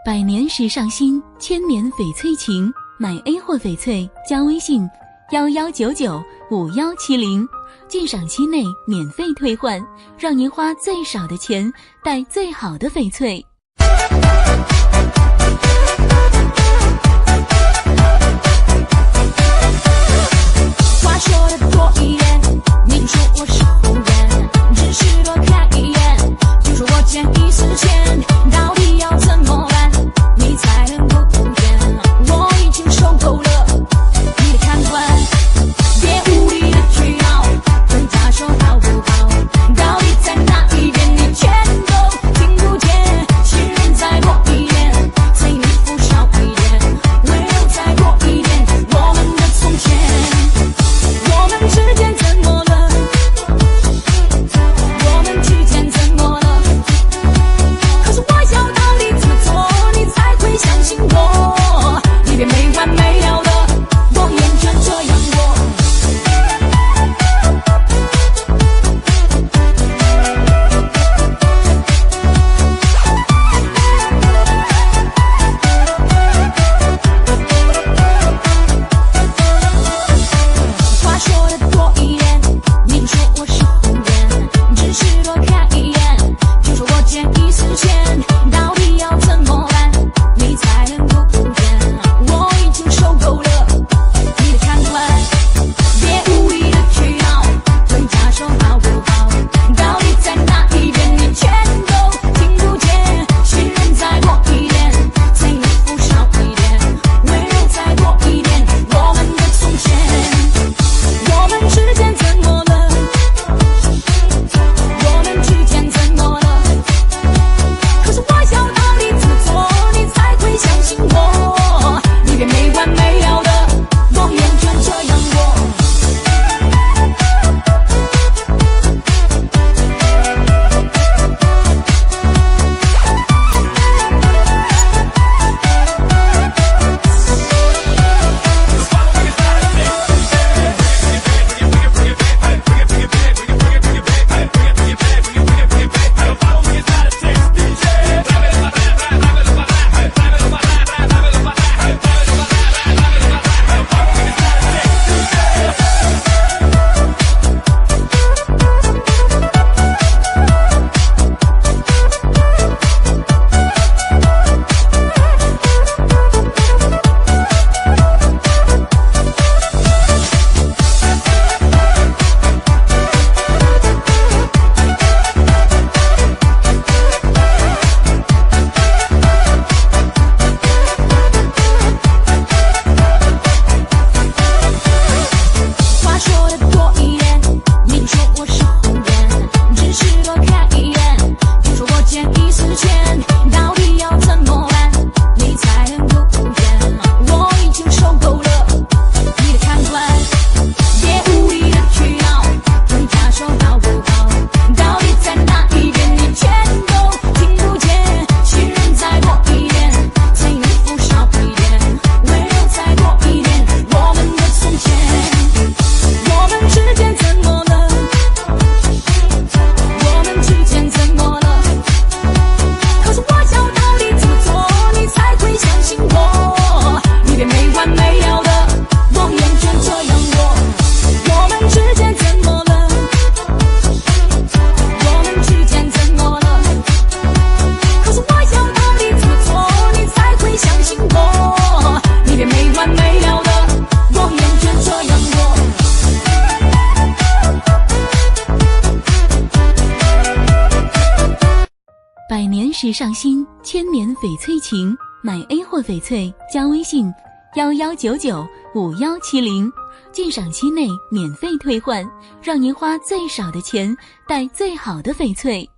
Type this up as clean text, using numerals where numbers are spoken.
百年时尚新，千年翡翠情。买 A 货翡翠加微信11995170，鉴赏期内免费退换，让您花最少的钱带最好的翡翠。话说的多一点，明说我是红人，只是多看一眼，就说我见异思迁，到底要怎么办，你才能够不见？我已经受够了你的看管，别无理的去闹，问他说好不好，到底在哪一边，你全都听不见。信任再多一点，催你付少一点，温柔再多一点，我们的从前。我们之间怎么了？我们之间怎么了？可是我要到底怎么做，你才会相信我？你别没完没了的，我厌倦这样做。话说的多一点，明说我是红人，只是多看一眼，就说我见异思迁，到底要怎么办，你才能够不见？我已经受够了你的看管，别无理的去闹，问他说好不好，到底在哪一边，你全都听不见。信任再多一点，催你付少一点，温柔再多一点，我们的从前。我们之间怎么了？我们之间怎么了？可是我要到底怎么做，你才会相信我？你别没完没了的，我厌倦这样做。话说的多一点，明说我是红人，只是多看一眼，就说我见异思迁，到底要怎么办，你才能够不见？我已经受够了你的看管，别无理的去闹，问他说好不好，到底在哪一边，你全都听不见。信任再多一点，催你付少一点，温柔再多一点，我们的从前。我们之间怎么了？我们之间怎么了？可是我要到底怎么做，你才会相信我？你别没完没了的，我厌倦这样做。我们之间怎么了？我们之间怎么了？可是我要到底怎么做，你才会相信我？你别没完没了的，我厌倦这样做。百年时尚新，千年翡翠情。买 A 货翡翠加微信11995170，鉴赏期内免费退换，让您花最少的钱带最好的翡翠。